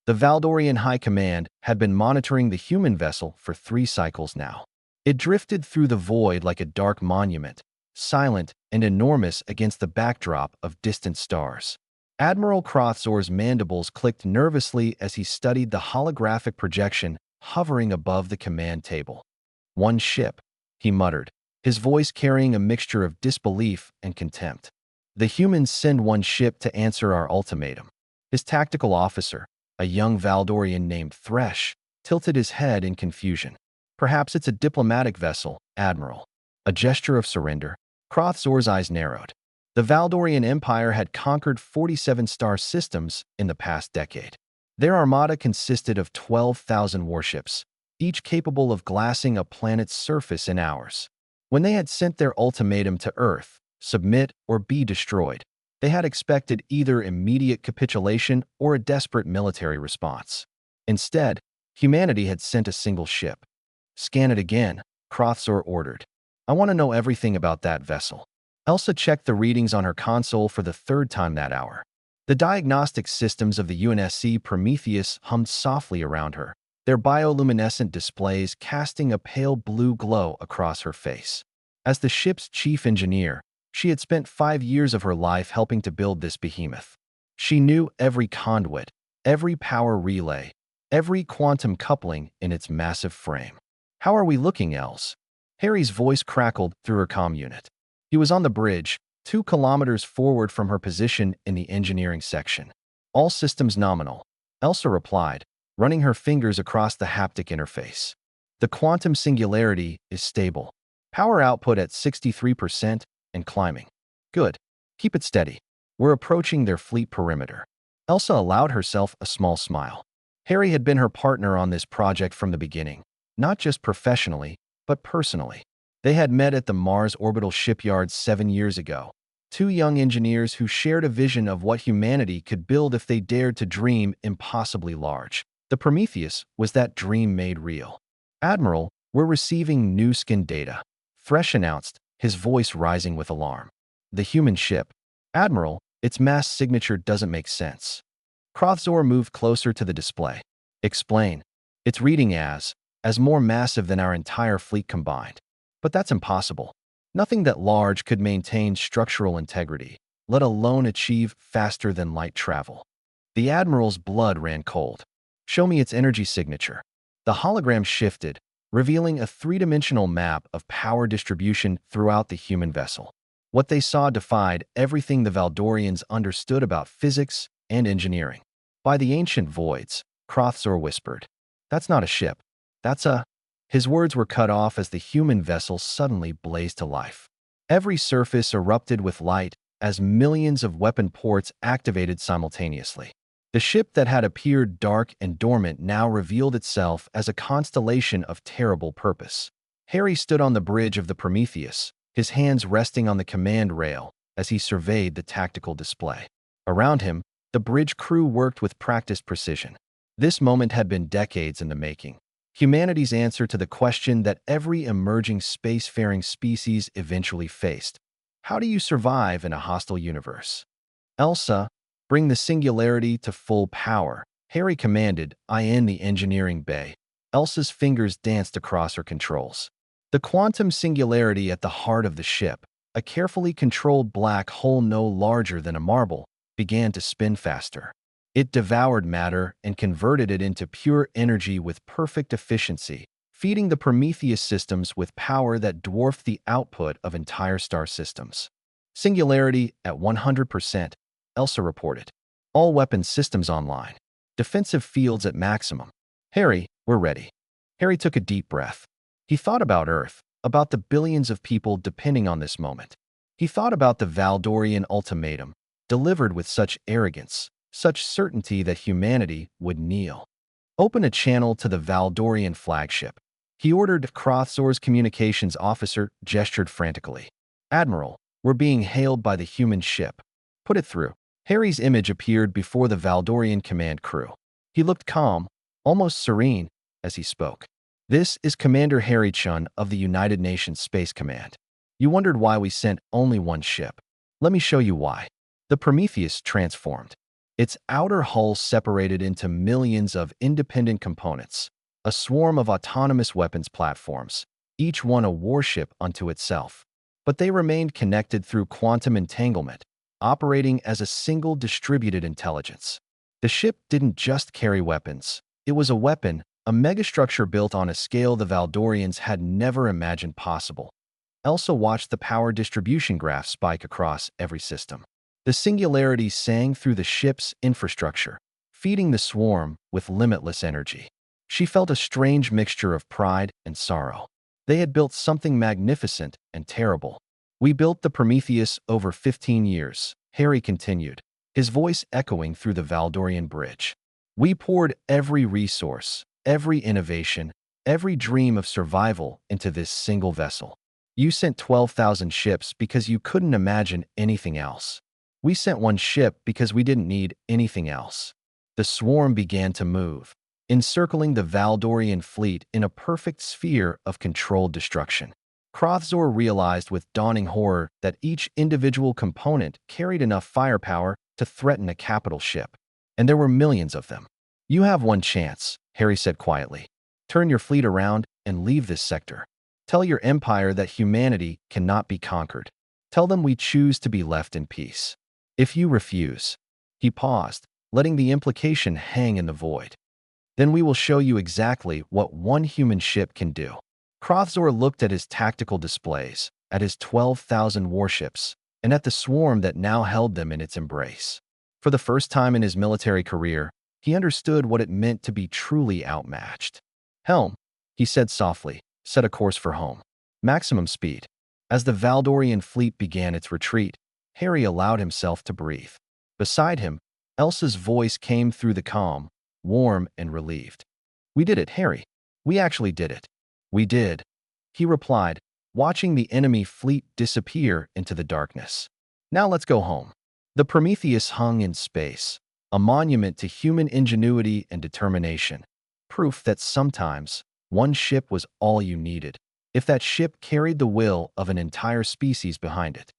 The Valdorian High Command had been monitoring the human vessel for 3 cycles now. It drifted through the void like a dark monument, silent and enormous against the backdrop of distant stars. Admiral Crothsor's mandibles clicked nervously as he studied the holographic projection hovering above the command table. "One ship," he muttered, his voice carrying a mixture of disbelief and contempt. "The humans send one ship to answer our ultimatum." His tactical officer, a young Valdorian named Thresh, tilted his head in confusion. "Perhaps it's a diplomatic vessel, Admiral." A gesture of surrender. Crothsor's eyes narrowed. The Valdorian Empire had conquered 47 star systems in the past decade. Their armada consisted of 12,000 warships, each capable of glassing a planet's surface in hours. When they had sent their ultimatum to Earth, submit or be destroyed, they had expected either immediate capitulation or a desperate military response. Instead, humanity had sent a single ship. "Scan it again," Crothsor ordered. "I want to know everything about that vessel." Elsa checked the readings on her console for the 3rd time that hour. The diagnostic systems of the UNSC Prometheus hummed softly around her, their bioluminescent displays casting a pale blue glow across her face. As the ship's chief engineer, she had spent 5 years of her life helping to build this behemoth. She knew every conduit, every power relay, every quantum coupling in its massive frame. "How are we looking, Els?" Harry's voice crackled through her comm unit. He was on the bridge, 2 kilometers forward from her position in the engineering section. "All systems nominal," Elsa replied, running her fingers across the haptic interface. "The quantum singularity is stable. Power output at 63% and climbing. Good. Keep it steady. We're approaching their fleet perimeter." Elsa allowed herself a small smile. Harry had been her partner on this project from the beginning, not just professionally, but personally. They had met at the Mars Orbital Shipyard 7 years ago, 2 young engineers who shared a vision of what humanity could build if they dared to dream impossibly large. The Prometheus was that dream made real. "Admiral, we're receiving new skin data," Thresh announced, his voice rising with alarm. "The human ship. Admiral, its mass signature doesn't make sense." Crothsor moved closer to the display. "Explain." "It's reading as more massive than our entire fleet combined. But that's impossible. Nothing that large could maintain structural integrity, let alone achieve faster than light travel." The Admiral's blood ran cold. "Show me its energy signature." The hologram shifted, revealing a 3-dimensional map of power distribution throughout the human vessel. What they saw defied everything the Valdorians understood about physics and engineering. "By the ancient voids," Crothsor whispered. "That's not a ship. That's a—" His words were cut off as the human vessel suddenly blazed to life. Every surface erupted with light as millions of weapon ports activated simultaneously. The ship that had appeared dark and dormant now revealed itself as a constellation of terrible purpose. Harry stood on the bridge of the Prometheus, his hands resting on the command rail as he surveyed the tactical display. Around him, the bridge crew worked with practiced precision. This moment had been decades in the making. Humanity's answer to the question that every emerging spacefaring species eventually faced. How do you survive in a hostile universe? "Elsa, bring the singularity to full power," Harry commanded, in the engineering bay. Elsa's fingers danced across her controls. The quantum singularity at the heart of the ship, a carefully controlled black hole no larger than a marble, began to spin faster. It devoured matter and converted it into pure energy with perfect efficiency, feeding the Prometheus systems with power that dwarfed the output of entire star systems. "Singularity at 100%, Elsa reported. "All weapons systems online. Defensive fields at maximum. Harry, we're ready." Harry took a deep breath. He thought about Earth, about the billions of people depending on this moment. He thought about the Valdorian ultimatum, delivered with such arrogance, such certainty that humanity would kneel. "Open a channel to the Valdorian flagship." He ordered. Crothsor's communications officer gestured frantically. "Admiral, we're being hailed by the human ship." "Put it through." Harry's image appeared before the Valdorian command crew. He looked calm, almost serene, as he spoke. "This is Commander Harry Chun of the United Nations Space Command. You wondered why we sent only one ship. Let me show you why." The Prometheus transformed. Its outer hull separated into millions of independent components, a swarm of autonomous weapons platforms, each one a warship unto itself. But they remained connected through quantum entanglement, operating as a single distributed intelligence. The ship didn't just carry weapons. It was a weapon, a megastructure built on a scale the Valdorians had never imagined possible. Elsa watched the power distribution graph spike across every system. The singularity sang through the ship's infrastructure, feeding the swarm with limitless energy. She felt a strange mixture of pride and sorrow. They had built something magnificent and terrible. We built the Prometheus over 15 years, Harry continued, his voice echoing through the Valdorian bridge. We poured every resource, every innovation, every dream of survival into this single vessel. You sent 12,000 ships because you couldn't imagine anything else. We sent one ship because we didn't need anything else. The swarm began to move, encircling the Valdorian fleet in a perfect sphere of controlled destruction. Hrothzor realized with dawning horror that each individual component carried enough firepower to threaten a capital ship, and there were millions of them. You have one chance, Harry said quietly. Turn your fleet around and leave this sector. Tell your empire that humanity cannot be conquered. Tell them we choose to be left in peace. If you refuse, he paused, letting the implication hang in the void. Then we will show you exactly what one human ship can do. Hrothzor looked at his tactical displays, at his 12,000 warships, and at the swarm that now held them in its embrace. For the first time in his military career, he understood what it meant to be truly outmatched. Helm, he said softly, set a course for home. Maximum speed. As the Valdorian fleet began its retreat, Harry allowed himself to breathe. Beside him, Elsa's voice came through the calm, warm and relieved. We did it, Harry. We actually did it. We did, he replied, watching the enemy fleet disappear into the darkness. Now let's go home. The Prometheus hung in space, a monument to human ingenuity and determination, proof that sometimes one ship was all you needed, if that ship carried the will of an entire species behind it.